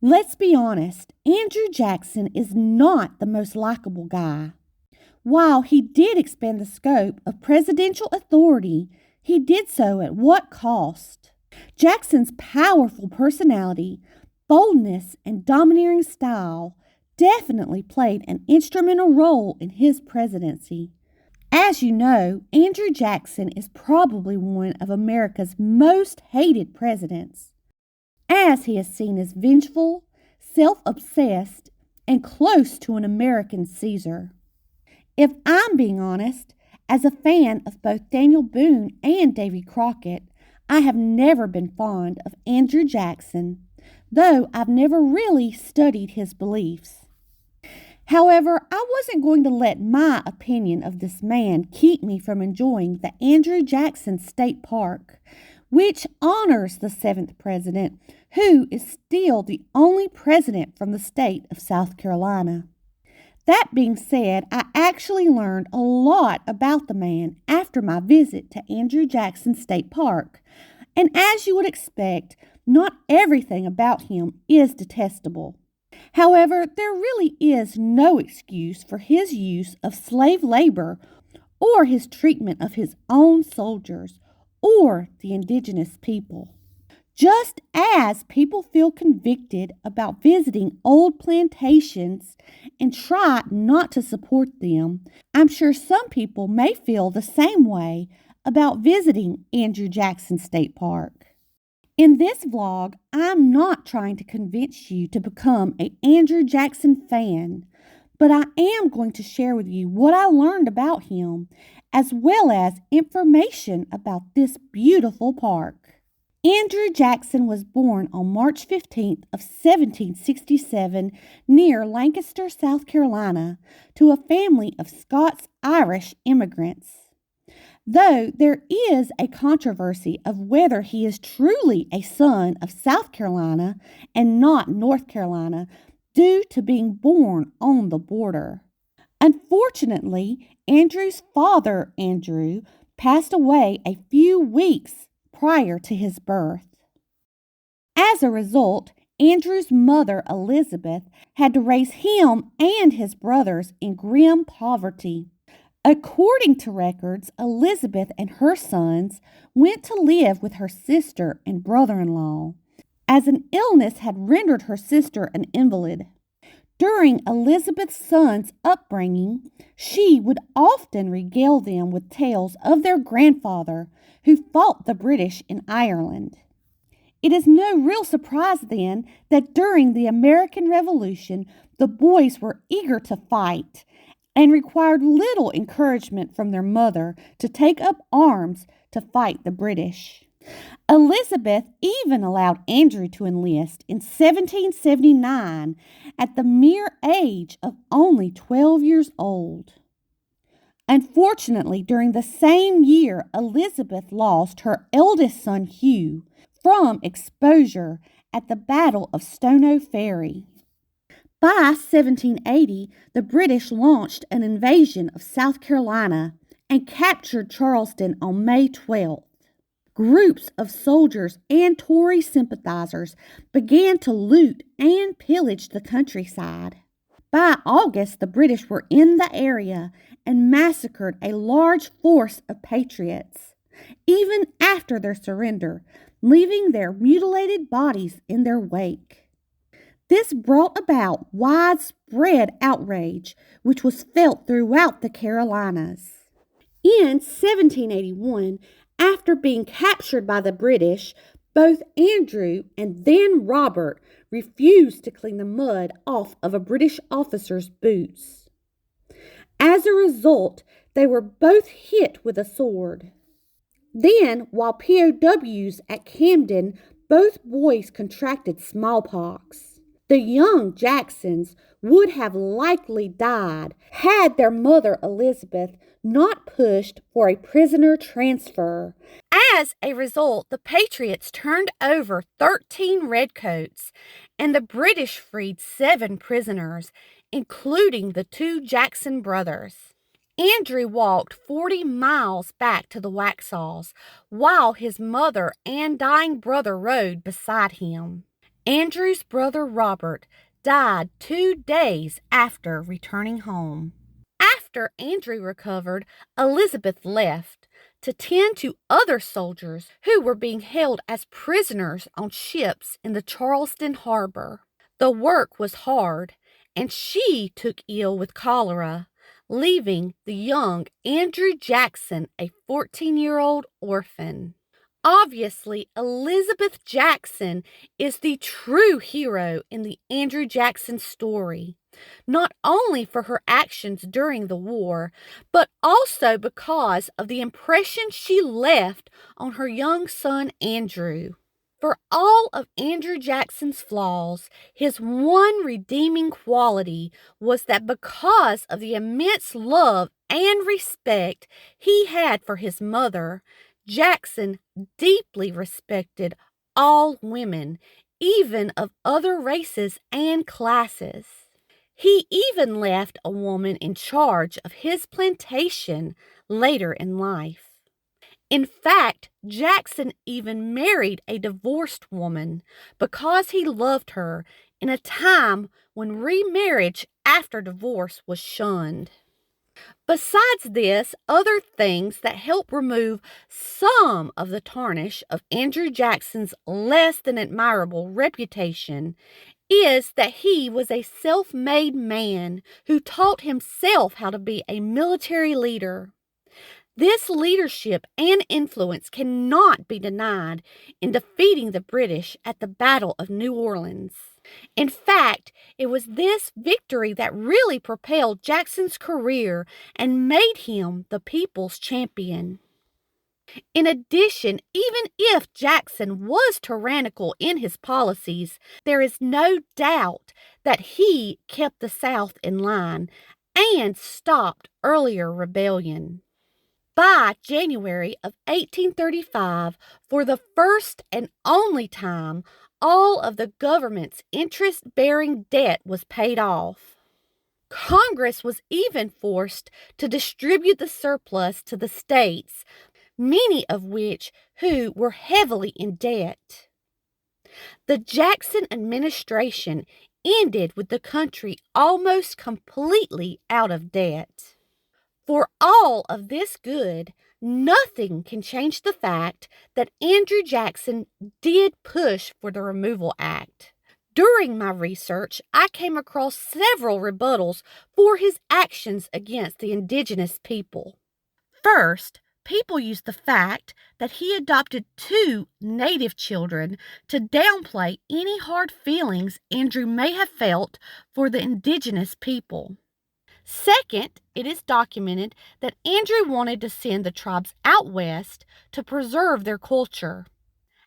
Let's be honest, Andrew Jackson is not the most likable guy. While he did expand the scope of presidential authority, he did so at what cost? Jackson's powerful personality, boldness, and domineering style definitely played an instrumental role in his presidency. As you know, Andrew Jackson is probably one of America's most hated presidents, as he is seen as vengeful, self-obsessed, and close to an American Caesar. If I'm being honest, as a fan of both Daniel Boone and Davy Crockett, I have never been fond of Andrew Jackson, though I've never really studied his beliefs. However, I wasn't going to let my opinion of this man keep me from enjoying the Andrew Jackson State Park, which honors the 7th president, who is still the only president from the state of South Carolina. That being said, I actually learned a lot about the man after my visit to Andrew Jackson State Park, and as you would expect, not everything about him is detestable. However, there really is no excuse for his use of slave labor or his treatment of his own soldiers or the indigenous people. Just as people feel convicted about visiting old plantations and try not to support them, I'm sure some people may feel the same way about visiting Andrew Jackson State Park. In this vlog, I'm not trying to convince you to become an Andrew Jackson fan, but I am going to share with you what I learned about him, as well as information about this beautiful park. Andrew Jackson was born on March 15th of 1767 near Lancaster, South Carolina, to a family of Scots-Irish immigrants. Though there is a controversy of whether he is truly a son of South Carolina and not North Carolina due to being born on the border. Unfortunately, Andrew's father, Andrew, passed away a few weeks prior to his birth. As a result, Andrew's mother, Elizabeth, had to raise him and his brothers in grim poverty. According to records, Elizabeth and her sons went to live with her sister and brother-in-law, as an illness had rendered her sister an invalid. During Elizabeth's sons' upbringing, she would often regale them with tales of their grandfather who fought the British in Ireland. It is no real surprise then that during the American Revolution, the boys were eager to fight and required little encouragement from their mother to take up arms to fight the British. Elizabeth even allowed Andrew to enlist in 1779 at the mere age of only 12 years old. Unfortunately, during the same year, Elizabeth lost her eldest son, Hugh, from exposure at the Battle of Stono Ferry. By 1780, the British launched an invasion of South Carolina and captured Charleston on May 12th. Groups of soldiers and Tory sympathizers began to loot and pillage the countryside. By August, the British were in the area and massacred a large force of patriots, even after their surrender, leaving their mutilated bodies in their wake. This brought about widespread outrage, which was felt throughout the Carolinas. In 1781, after being captured by the British, both Andrew and then Robert refused to clean the mud off of a British officer's boots. As a result, they were both hit with a sword. Then, while POWs at Camden, both boys contracted smallpox. The young Jacksons would have likely died had their mother Elizabeth not pushed for a prisoner transfer. As a result, the Patriots turned over 13 redcoats, and the British freed 7 prisoners, including the 2 Jackson brothers. Andrew walked 40 miles back to the Waxhaws, while his mother and dying brother rode beside him. Andrew's brother Robert died 2 days after returning home. After Andrew recovered, Elizabeth left to tend to other soldiers who were being held as prisoners on ships in the Charleston harbor. The work was hard, and she took ill with cholera, leaving the young Andrew Jackson a 14-year-old orphan. Obviously, Elizabeth Jackson is the true hero in the Andrew Jackson story, not only for her actions during the war, but also because of the impression she left on her young son Andrew. For all of Andrew Jackson's flaws, his one redeeming quality was that because of the immense love and respect he had for his mother, Jackson deeply respected all women, even of other races and classes. He even left a woman in charge of his plantation later in life. In fact, Jackson even married a divorced woman because he loved her in a time when remarriage after divorce was shunned. Besides this, other things that help remove some of the tarnish of Andrew Jackson's less than admirable reputation is that he was a self-made man who taught himself how to be a military leader. This leadership and influence cannot be denied in defeating the British at the Battle of New Orleans. In fact, it was this victory that really propelled Jackson's career and made him the people's champion. In addition, even if Jackson was tyrannical in his policies, there is no doubt that he kept the South in line and stopped earlier rebellion. By January of 1835, for the first and only time, all of the government's interest-bearing debt was paid off. Congress was even forced to distribute the surplus to the states, many of which who were heavily in debt. The Jackson administration ended with the country almost completely out of debt. For all of this good, nothing can change the fact that Andrew Jackson did push for the Removal Act. During my research, I came across several rebuttals for his actions against the indigenous people. First, people used the fact that he adopted 2 native children to downplay any hard feelings Andrew may have felt for the indigenous people. Second, it is documented that Andrew wanted to send the tribes out west to preserve their culture,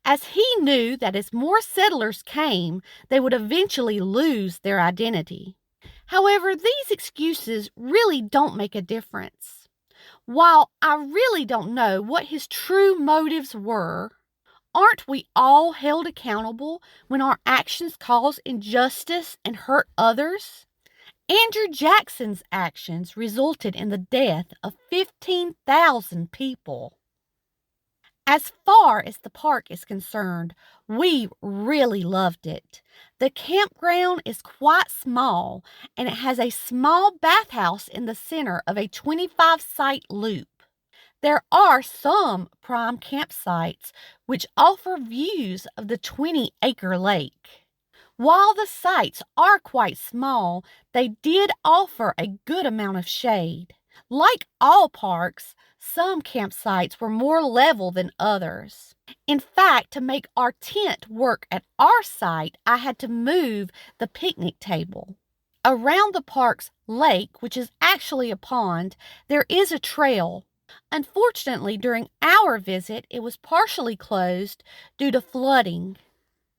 as he knew that as more settlers came, they would eventually lose their identity. However, these excuses really don't make a difference. While I really don't know what his true motives were, aren't we all held accountable when our actions cause injustice and hurt others? Andrew Jackson's actions resulted in the death of 15,000 people. As far as the park is concerned, we really loved it. The campground is quite small, and it has a small bathhouse in the center of a 25-site loop. There are some prime campsites which offer views of the 20-acre lake. While the sites are quite small, they did offer a good amount of shade. Like all parks, some campsites were more level than others. In fact, to make our tent work at our site, I had to move the picnic table. Around the park's lake, which is actually a pond, there is a trail. Unfortunately, during our visit, it was partially closed due to flooding.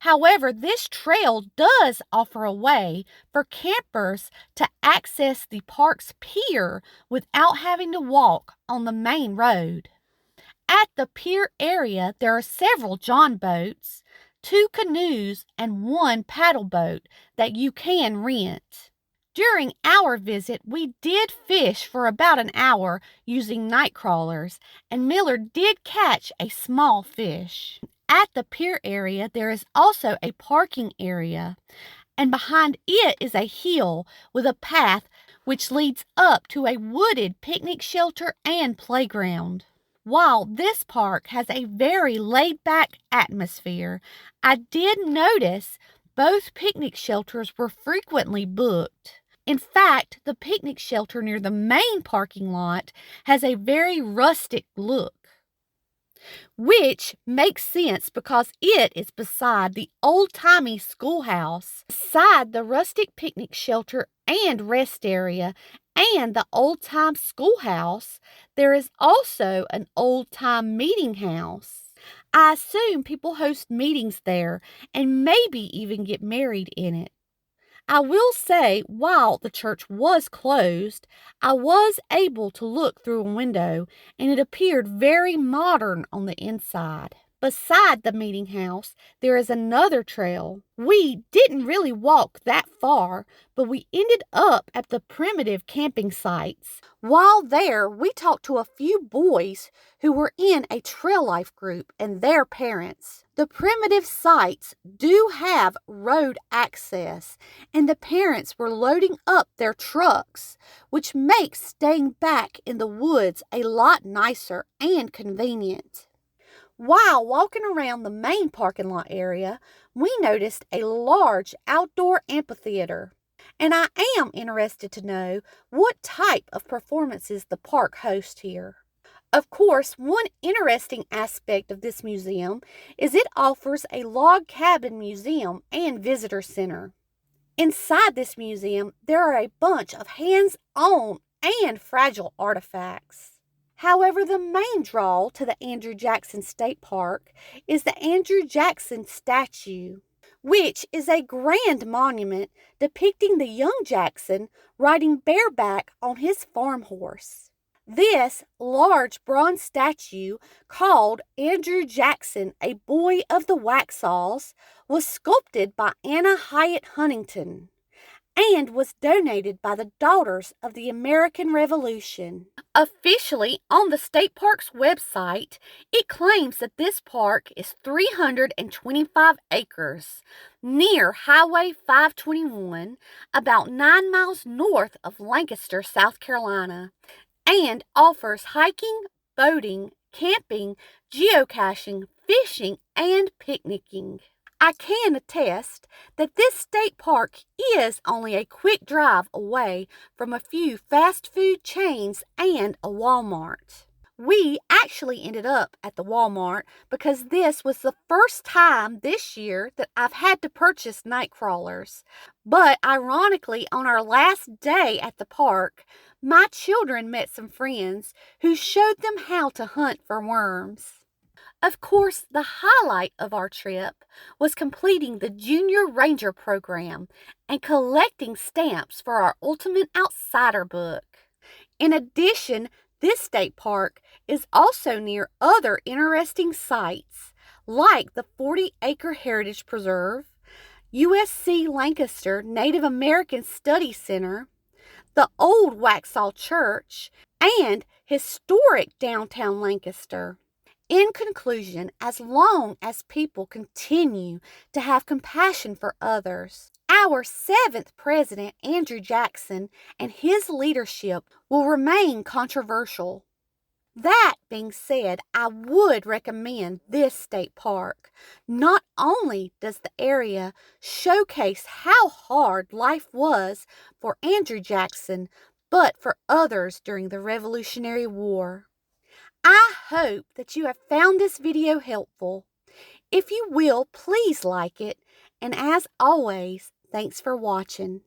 However, this trail does offer a way for campers to access the park's pier without having to walk on the main road. At the pier area, there are several john boats, 2 canoes, and 1 paddle boat that you can rent. During our visit, we did fish for about an hour using night crawlers, and Miller did catch a small fish. At the pier area, there is also a parking area, and behind it is a hill with a path which leads up to a wooded picnic shelter and playground. While this park has a very laid-back atmosphere, I did notice both picnic shelters were frequently booked. In fact, the picnic shelter near the main parking lot has a very rustic look, which makes sense because it is beside the old-timey schoolhouse. Beside the rustic picnic shelter and rest area and the old-time schoolhouse, there is also an old-time meeting house. I assume people host meetings there and maybe even get married in it. I will say, while the church was closed, I was able to look through a window, and it appeared very modern on the inside. Beside the meeting house, there is another trail. We didn't really walk that far, but we ended up at the primitive camping sites. While there, we talked to a few boys who were in a trail life group and their parents. The primitive sites do have road access, and the parents were loading up their trucks, which makes staying back in the woods a lot nicer and convenient. While walking around the main parking lot area, we noticed a large outdoor amphitheater, and I am interested to know what type of performances the park hosts here. Of course, one interesting aspect of this museum is it offers a log cabin museum and visitor center. Inside this museum, there are a bunch of hands-on and fragile artifacts. However, the main draw to the Andrew Jackson State Park is the Andrew Jackson statue, which is a grand monument depicting the young Jackson riding bareback on his farm horse. This large bronze statue, called Andrew Jackson, a Boy of the Waxhaws, was sculpted by Anna Hyatt Huntington and was donated by the Daughters of the American Revolution. Officially, on the state park's website, it claims that this park is 325 acres near Highway 521, about 9 miles north of Lancaster, South Carolina, and offers hiking, boating, camping, geocaching, fishing, and picnicking. I can attest that this state park is only a quick drive away from a few fast food chains and a Walmart. We actually ended up at the Walmart because this was the first time this year that I've had to purchase night crawlers. But ironically, on our last day at the park, my children met some friends who showed them how to hunt for worms. Of course, the highlight of our trip was completing the Junior Ranger program and collecting stamps for our Ultimate Outsider book. In addition, this state park is also near other interesting sites like the 40-acre Heritage Preserve, USC Lancaster Native American Study Center, the Old Waxhaw Church, and historic downtown Lancaster. In conclusion, as long as people continue to have compassion for others, our 7th president, Andrew Jackson, and his leadership will remain controversial. That being said, I would recommend this state park. Not only does the area showcase how hard life was for Andrew Jackson, but for others during the Revolutionary War. I hope that you have found this video helpful. If you will, please like it. And as always, thanks for watching.